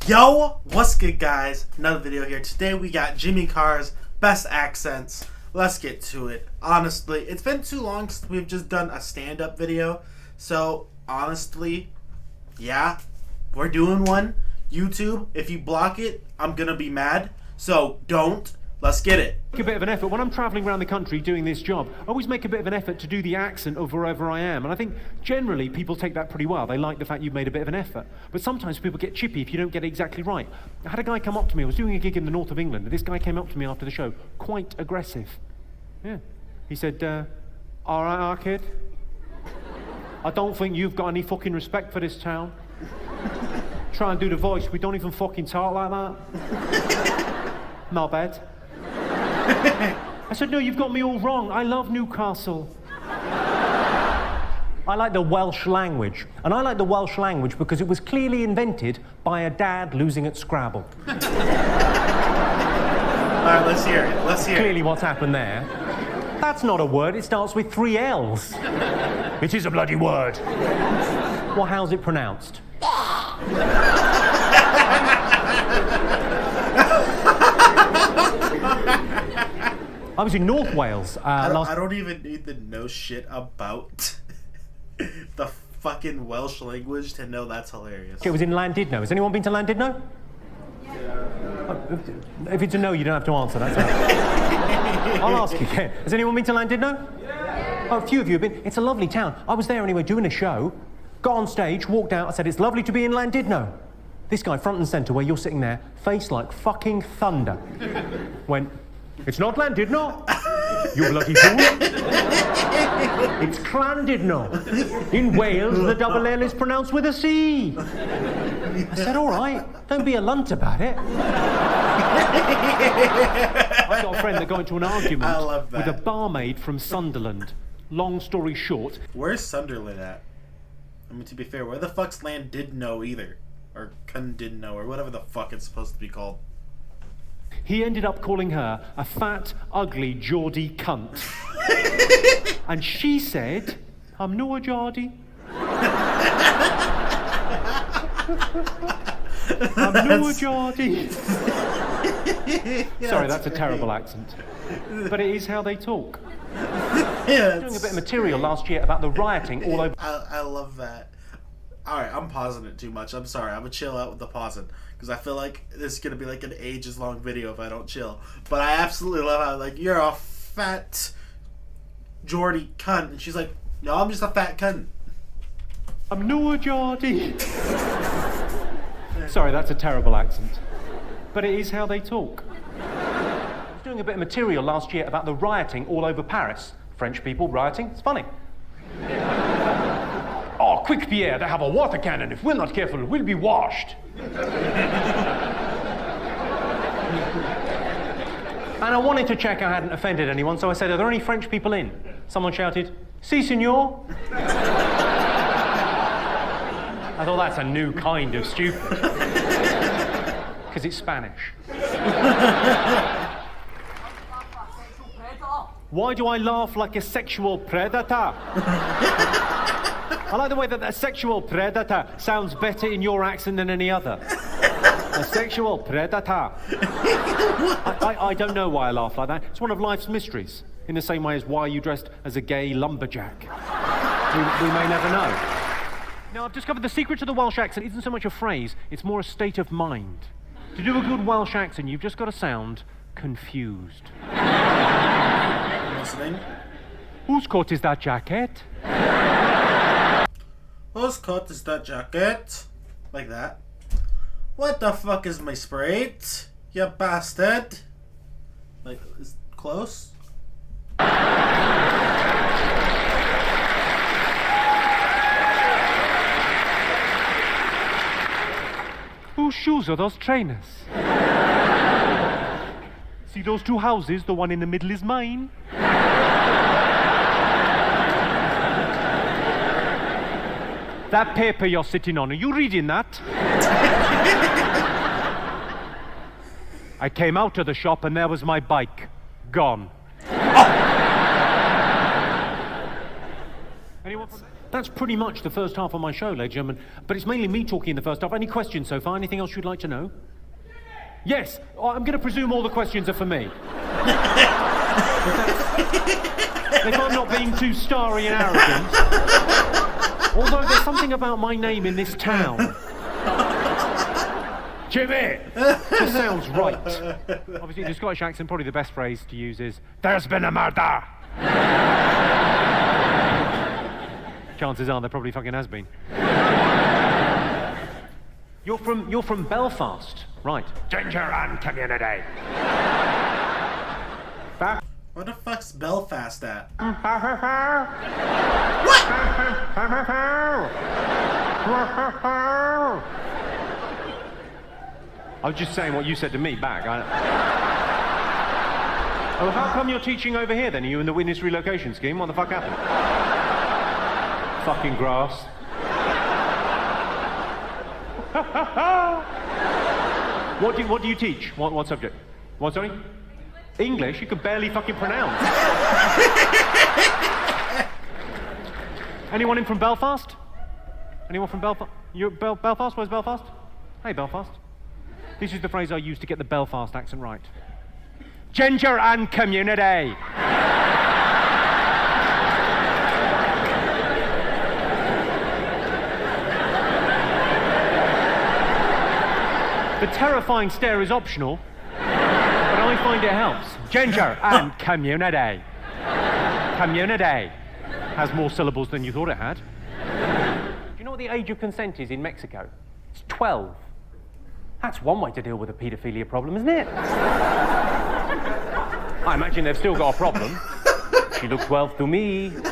Yo, what's good, guys? Another video here. Today we got Jimmy Carr's best accents. Let's get to it. Honestly, it's been too long since we've just done a stand-up video. So, honestly, yeah, we're doing one. YouTube, if you block it, I'm gonna be mad. So, don't. Let's get it. Make a bit of an effort. When I'm travelling around the country doing this job, I always make a bit of an effort to do the accent of wherever I am. And I think generally people take that pretty well. They like the fact you've made a bit of an effort. But sometimes people get chippy if you don't get it exactly right. I had a guy come up to me. I was doing a gig in the north of England. And this guy came up to me after the show, quite aggressive. Yeah. He said, all right, kid. I don't think you've got any fucking respect for this town. Try and do the voice. We don't even fucking talk like that. Not bad. I said, no, you've got me all wrong. I love Newcastle. I like the Welsh language. And I like the Welsh language because it was clearly invented by a dad losing at Scrabble. All right, let's hear it. Let's hear it. Clearly what's happened there. That's not a word. It starts with 3 L's. It is a bloody word. Well, how's it pronounced? I was in North Wales I don't even need to know shit about the fucking Welsh language to know that's hilarious. It was in Llandudno. Has anyone been to Llandudno? If it's a no, you don't have to answer. That's right. I'll ask you again. Has anyone been to Llandudno? Yeah. Oh, a few of you have been. It's a lovely town. I was there anyway doing a show. Got on stage, walked out. I said, it's lovely to be in Llandudno. This guy, front and centre, where you're sitting there, face like fucking thunder, went, it's not Llandudno, you bloody fool. It's Llandudno. In Wales, the double L is pronounced with a C. I said, all right, don't be a lunt about it. I got a friend that got into an argument with a barmaid from Sunderland. Long story short. Where's Sunderland at? I mean, to be fair, where the fuck's Llandudno either? Or Cundidno, or whatever the fuck it's supposed to be called. He ended up calling her a fat, ugly Geordie cunt. And she said, I'm no a Geordie. I'm no a Geordie. Sorry, that's a terrible accent. But it is how they talk. Yeah, I was doing a bit of material last year about the rioting all over. I love that. Alright, I'm pausing it too much. I'm sorry. I'm gonna chill out with the pausing. Because I feel like this is gonna be like an ages long video if I don't chill. But I absolutely love how, like, you're a fat Geordie cunt. And she's like, no, I'm just a fat cunt. I'm no a Geordie. Sorry, that's a terrible accent. But it is how they talk. I was doing a bit of material last year about the rioting all over Paris. French people rioting, it's funny. Oh, quick, Pierre, they have a water cannon. If we're not careful, we'll be washed. And I wanted to check I hadn't offended anyone, so I said, are there any French people in? Someone shouted, si, senor. I thought that's a new kind of stupid. Because it's Spanish. Why do I laugh like a sexual predator? I like the way that sexual predator sounds better in your accent than any other. A sexual predator. I don't know why I laugh like that. It's one of life's mysteries. In the same way as why you dressed as a gay lumberjack. We may never know. Now, I've discovered the secret to the Welsh accent isn't so much a phrase, it's more a state of mind. To do a good Welsh accent, you've just got to sound confused. Listening? Whose coat is that jacket? Whose coat is that jacket? Like that. What the fuck is my sprite? You bastard. Like, is close? Whose shoes are those trainers? See those 2 houses? The one in the middle is mine. That paper you're sitting on, are you reading that? I came out of the shop and there was my bike. Gone. Anyone? That's pretty much the first half of my show, ladies and gentlemen. But it's mainly me talking in the first half. Any questions so far? Anything else you'd like to know? Yes. Oh, I'm going to presume all the questions are for me. If I'm not being too starry and arrogant. Although there's something about my name in this town. Jimmy! Just sounds right. Obviously, the Scottish accent, probably the best phrase to use is, "There's been a murder!" Chances are there probably fucking has been. You're from Belfast, right? Ginger and community. Where the fuck's Belfast at? I was just saying what you said to me back. Oh, how come you're teaching over here then? Are you in the witness relocation scheme? What the fuck happened? Fucking grass. What do you teach? What subject? What, sorry? English? You can barely fucking pronounce. Anyone in from Belfast? Anyone from Belfast? You're Belfast? Where's Belfast? Hey, Belfast. This is the phrase I use to get the Belfast accent right. Ginger and community. The terrifying stare is optional, but I find it helps. Ginger and community. Community has more syllables than you thought it had. Do you know what the age of consent is in Mexico? It's 12. That's one way to deal with a paedophilia problem, isn't it? I imagine they've still got a problem. She looked 12 to me. The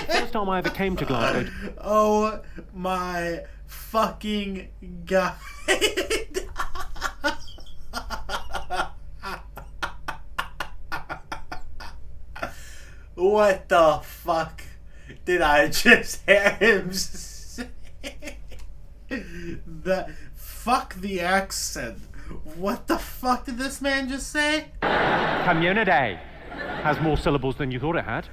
first time I ever came to Glasgow. Oh my fucking god. What the fuck did I just hear him say? Fuck the accent. What the fuck did this man just say? Community has more syllables than you thought it had. Do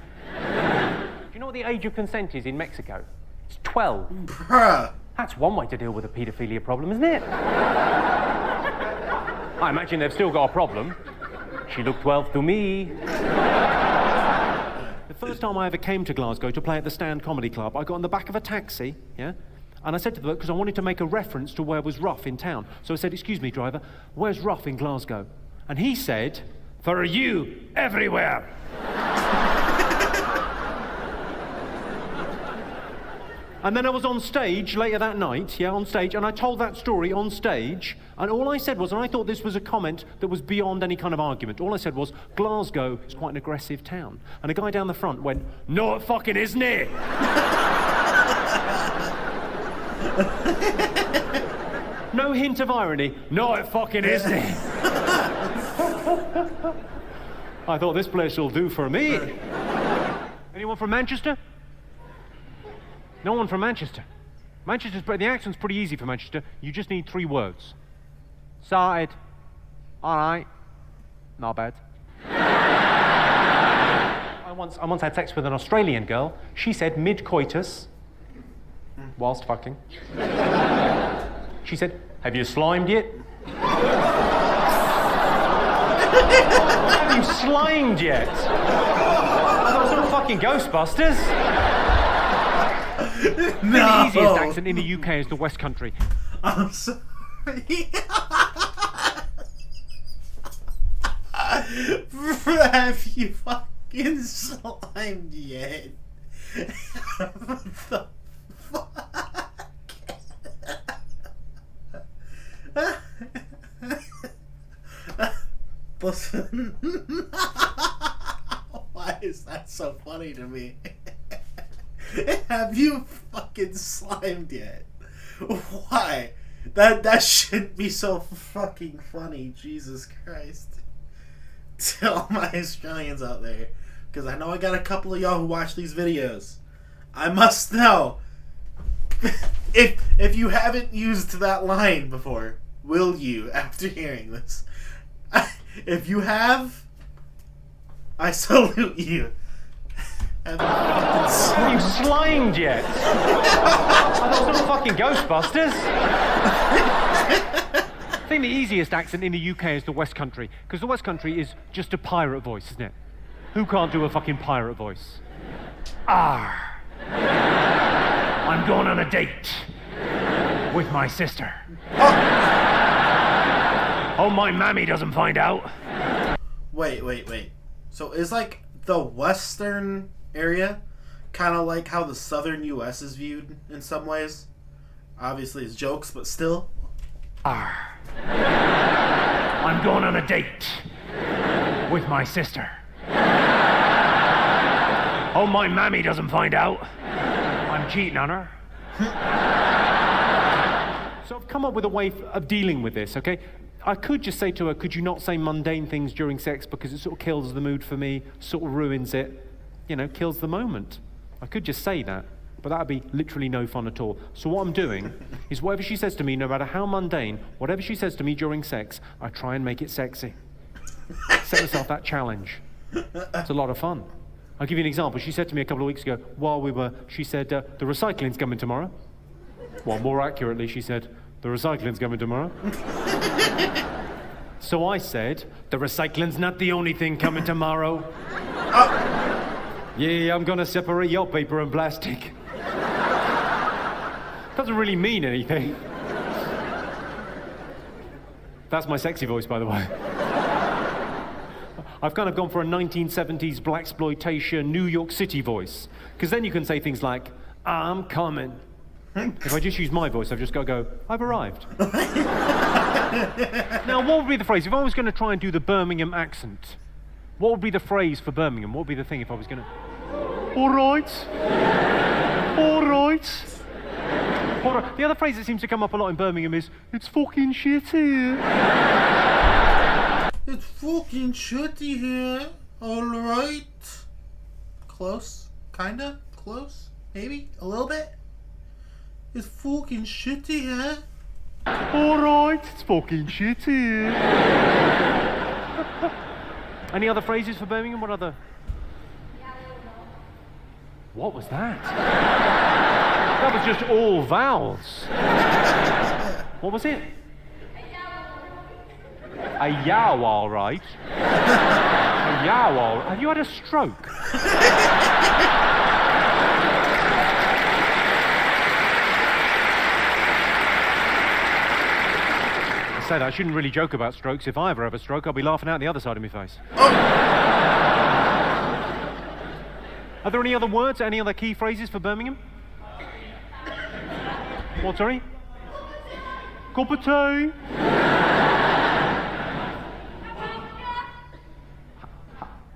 you know what the age of consent is in Mexico? It's 12. Bruh. That's one way to deal with a paedophilia problem, isn't it? I imagine they've still got a problem. She looked 12 to me. The first time I ever came to Glasgow to play at the Stand Comedy Club, I got in the back of a taxi, yeah? And I said to the bloke, because I wanted to make a reference to where was rough in town. So I said, "Excuse me, driver, where's rough in Glasgow?" And he said, "For you, everywhere." And then I was on stage later that night, on stage, and I told that story on stage, and all I said was, and I thought this was a comment that was beyond any kind of argument, all I said was, Glasgow is quite an aggressive town. And a guy down the front went, "No, it fucking isn't it?" No hint of irony. "No, it fucking isn't it?" I thought this place will do for me. Anyone from Manchester? No one from Manchester. The accent's pretty easy for Manchester. You just need 3 words. Sorted. All right. Not bad. I once had sex with an Australian girl. She said mid-coitus, whilst fucking. She said, "Have you slimed yet?" Have you slimed yet? I thought it was all fucking Ghostbusters. No. The easiest accent in the UK is the West Country. I'm sorry. Have you fucking slimed yet? What the fuck? Listen. Why is that so funny to me? Have you fucking slimed yet? Why? That shouldn't be so fucking funny. Jesus Christ. To all my Australians out there, because I know I got a couple of y'all who watch these videos. I must know. If you haven't used that line before, will you after hearing this? If you have, I salute you. Are you slimed yet? I thought it was fucking Ghostbusters. I think the easiest accent in the UK is the West Country, because the West Country is just a pirate voice, isn't it? Who can't do a fucking pirate voice? Arr! I'm going on a date with my sister. Oh, my mammy doesn't find out. Wait. So is like the Western area kind of like how the Southern U.S. is viewed in some ways? Obviously it's jokes, but still. Arr! I'm going on a date with my sister. Oh, my mammy doesn't find out. I'm cheating on her. So I've come up with a way of dealing with this, okay? I could just say to her, could you not say mundane things during sex because it sort of kills the mood for me, sort of ruins it, kills the moment. I could just say that, but that would be literally no fun at all. So what I'm doing is whatever she says to me, no matter how mundane, whatever she says to me during sex, I try and make it sexy. Set myself that challenge. It's a lot of fun. I'll give you an example. She said to me a couple of weeks ago, she said, the recycling's coming tomorrow. Well, more accurately, she said, the recycling's coming tomorrow. So I said, the recycling's not the only thing coming tomorrow. Yeah, I'm gonna separate your paper and plastic. Doesn't really mean anything. That's my sexy voice, by the way. I've kind of gone for a 1970s blaxploitation New York City voice. Because then you can say things like, I'm coming. If I just use my voice, I've just got to go, I've arrived. Now, what would be the phrase? If I was going to try and do the Birmingham accent, what would be the phrase for Birmingham? What would be the thing if I was going to... All right. All right. All right. The other phrase that seems to come up a lot in Birmingham is, it's fucking shit here. It's fucking shitty here. All right. Close. Kinda. Close. Maybe. A little bit. It's fucking shitty here. Alright, it's fucking shitty. Any other phrases for Birmingham? What other? What was that? That was just all vowels. What was it? A yow, all right. A yow, all right. Have you had a stroke? I say that, I shouldn't really joke about strokes. If I ever have a stroke, I'll be laughing out the other side of my face. Are there any other words, any other key phrases for Birmingham? What, sorry? Cup of tea.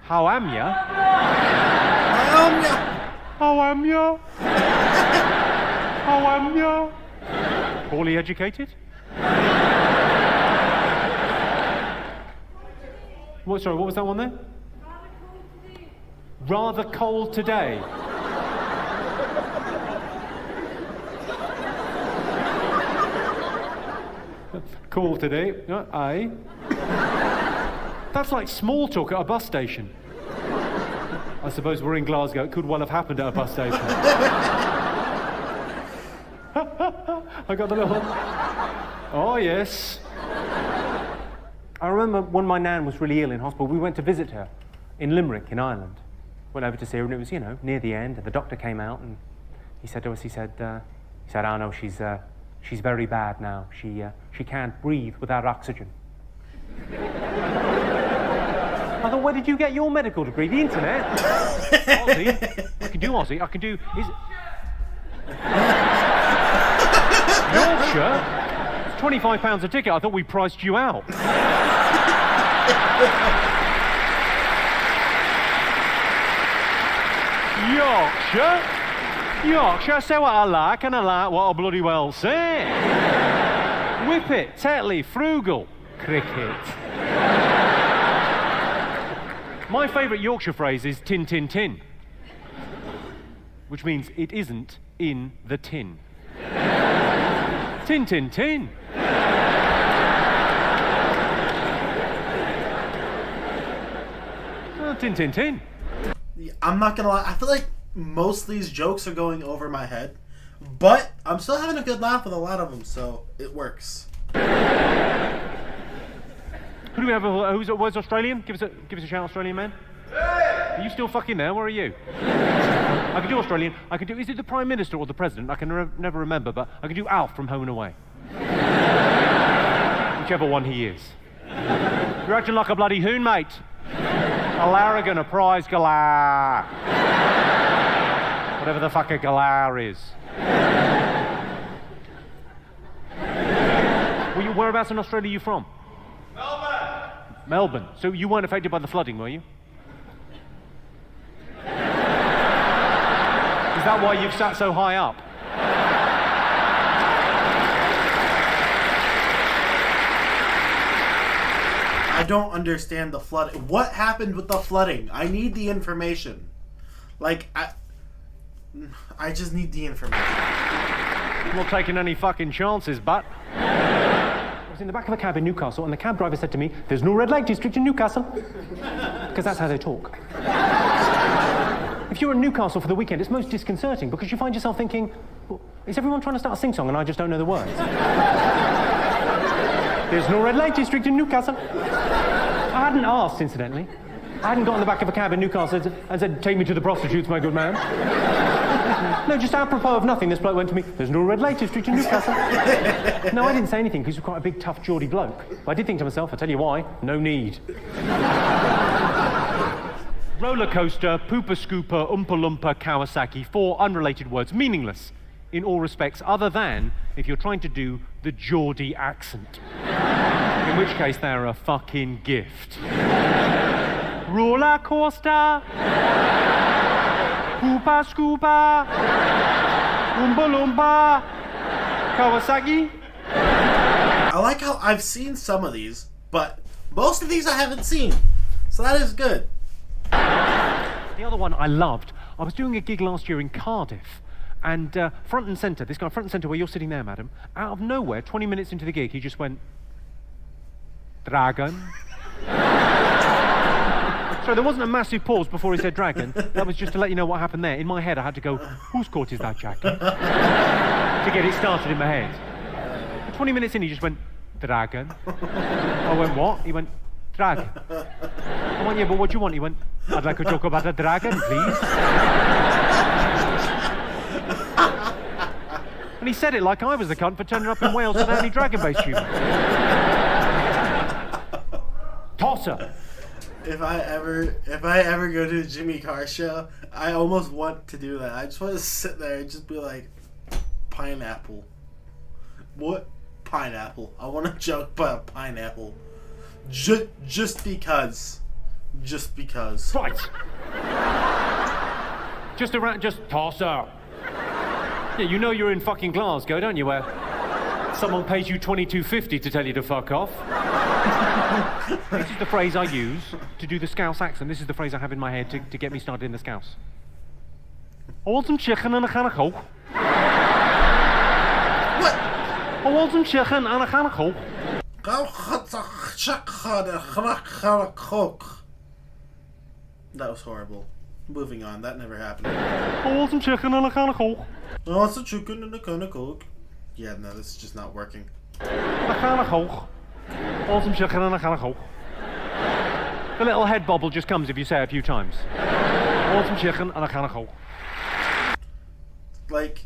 How am ya? How am ya? How am ya? Poorly educated? What, sorry, what was that one there? Rather cold today. Cold today, aye. That's like small talk at a bus station. I suppose we're in Glasgow, it could well have happened at a bus station. I got the little... Oh, yes. I remember when my nan was really ill in hospital, we went to visit her in Limerick, in Ireland. Went over to see her, and it was, near the end, and the doctor came out, and he said to us, oh no, she's very bad now. She can't breathe without oxygen. I thought, where did you get your medical degree? The internet? Aussie? I can do Aussie. I can do... Yorkshire? It's £25 a ticket. I thought we priced you out. Yorkshire, say what I like, and I like what I bloody well say. Whippet, Tetley, frugal, cricket. My favourite Yorkshire phrase is tin, tin, tin, which means it isn't in the tin. Tin, tin, tin. Oh, tin, tin, tin. I'm not gonna lie. I feel like most of these jokes are going over my head, but I'm still having a good laugh with a lot of them, so it works. Who do we have? Where's Australian? Give us a shout, Australian man. Are you still fucking there? Where are you? I can do Australian. I can do. Is it the Prime Minister or the President? I can never remember, but I can do Alf from Home and Away. Whichever one he is. You're acting like a bloody hoon, mate. A larrigan, a prize galah. Whatever the fuck a galah is. Whereabouts in Australia are you from? Melbourne. Melbourne. So you weren't affected by the flooding, were you? Is that why you've sat so high up? I don't understand the flooding. What happened with the flooding? I need the information. Like, I just need the information. I'm not taking any fucking chances, but... I was in the back of a cab in Newcastle, and the cab driver said to me, "There's no red light district in Newcastle." Because that's how they talk. If you're in Newcastle for the weekend, it's most disconcerting, because you find yourself thinking, well, is everyone trying to start a sing-song and I just don't know the words? There's no red light district in Newcastle. I hadn't asked, incidentally. I hadn't got in the back of a cab in Newcastle and said, "Take me to the prostitutes, my good man." No, just apropos of nothing, this bloke went to me, "There's no red light district in Newcastle." No, I didn't say anything, because he was quite a big, tough Geordie bloke. But I did think to myself, I'll tell you why, no need. Roller coaster, pooper scooper, oompa loompa, Kawasaki, 4 unrelated words, meaningless in all respects, other than if you're trying to do the Geordie accent. In which case, they're a fucking gift. Roller coaster, pooper scooper, oompa loompa, Kawasaki. I like how I've seen some of these, but most of these I haven't seen. So that is good. The other one I loved, I was doing a gig last year in Cardiff, and front and centre, this guy front and centre where you're sitting there, madam, out of nowhere, 20 minutes into the gig, he just went, "Dragon." So there wasn't a massive pause before he said dragon. That was just to let you know what happened there. In my head, I had to go, "Whose court is that, Jack?" to get it started in my head. 20 minutes in, he just went, "Dragon." I went, "What?" He went, "Dragon." I went, "Yeah, but what do you want?" He went, "I'd like a joke about a dragon, please." And he said it like I was the cunt for turning up in Wales without any dragon-based humour. Tosser. If I ever go to a Jimmy Carr show, I almost want to do that. I just want to sit there and just be like, "Pineapple." What? Pineapple. I want to joke about pineapple. Just because. Just because. Right. Just tosser. Yeah, you know you're in fucking Glasgow, don't you, where someone pays you $22.50 to tell you to fuck off? This is the phrase I use to do the Scouse accent. This is the phrase I have in my head to get me started in the Scouse. "I want some chicken and a can of Coke." What? "I want some chicken and a can of Coke." That was horrible. Moving on. That never happened. "I want some chicken and a can of Coke." I want some chicken and a can of Coke. Yeah, no, this is just not working. "A can of Coke. I want some chicken and a can of Coke." The little head bobble just comes if you say it a few times. "I want some chicken and a can of Coke." Like,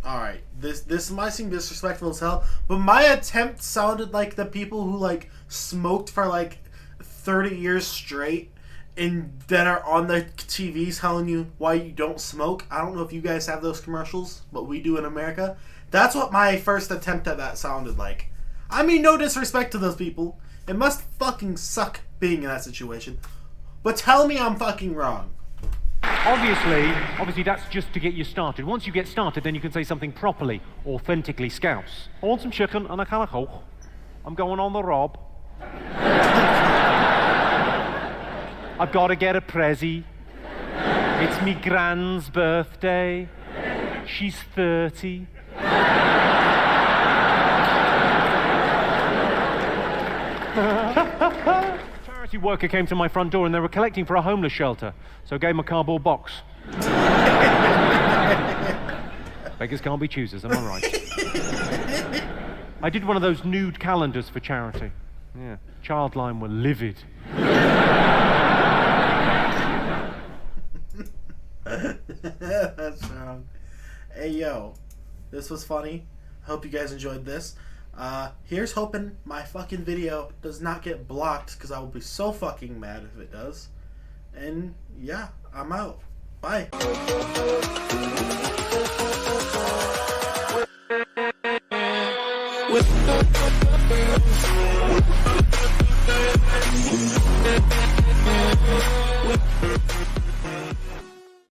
alright, this might seem disrespectful as hell, but my attempt sounded like the people who, like, smoked for, like, 30 years straight and that are on the TVs telling you why you don't smoke. I don't know if you guys have those commercials, but we do in America. That's what my first attempt at that sounded like. I mean, no disrespect to those people. It must fucking suck being in that situation. But tell me I'm fucking wrong. Obviously that's just to get you started. Once you get started, then you can say something properly, authentically Scouse. "I want some chicken and a can of Coke. I'm going on the rob. I've got to get a prezi. It's me gran's birthday. She's 30. Charity worker came to my front door and they were collecting for a homeless shelter, so I gave them a cardboard box. Beggars can't be choosers, am I right? I did one of those nude calendars for charity. Yeah, Childline were livid. That's wrong. Hey, yo. This was funny. I hope you guys enjoyed this. Here's hoping my fucking video does not get blocked, because I will be so fucking mad if it does. And yeah, I'm out. Bye.